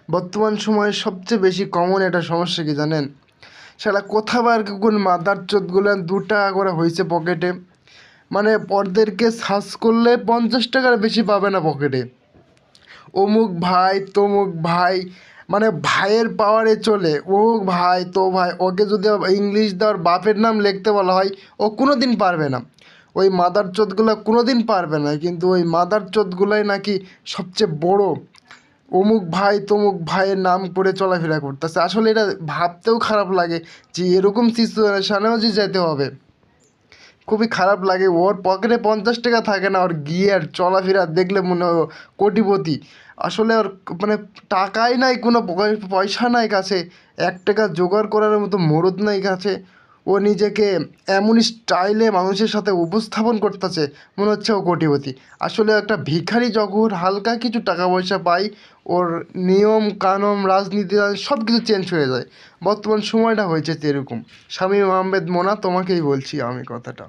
বর্তমান সময়ে সবচেয়ে বেশি কমন একটা সমস্যা কি জানেন? শালা কোথাবার কোন মাদারচোদগুলো 2 টাকা করে হয়েছে পকেটে, মানে ওদেরকে সার্চ করলে 50 টাকার বেশি পাবে না পকেটে। অমুক ভাই তমুক ভাই, মানে ভাইয়ের পাওয়ারে চলে। ও ভাই তো ভাই, ওকে যদি ইংলিশ দেওয়ার বাপের নাম লিখতে বলা হয় ও কোনো দিন পারবে না। ওই মাদারচোদগুলো কোনো দিন পারবে না, কিন্তু ওই মাদারচোদগুলাই নাকি সবচেয়ে বড়। অমুক ভাই তমুক ভাইয়ের নাম করে চলাফেরা করতেছে। আসলে এটা ভাবতেও খারাপ লাগে যে এরকম সিচুয়েশনেও যে যেতে হবে। খুবই খারাপ লাগে। ওর পকেটে 50 টাকা থাকে না, ওর গিয়ার চলাফেরা দেখলে মনে হয় ও কোটিপতি। আসলে ওর মানে টাকাই নাই, কোনো পয়সা নাই কাছে, 1 টাকা জোগাড় করার মতো মুরুদ নাই কাছে। ও নিজেকে এমন স্টাইলে মানুষের সাথে উপস্থাপন করতেছে মনে হচ্ছে ও কোটিপতি। আসলে একটা ভিখারি যখন হালকা কিছু টাকা পয়সা পায়, ওর নিয়ম কানুন রাজনীতি সব কিছু চেঞ্জ হয়ে যায়। বর্তমান সময়টা হয়েছে এরকম। শামীম আহমেদ মোনা, তোমাকেই বলছি আমি কথাটা।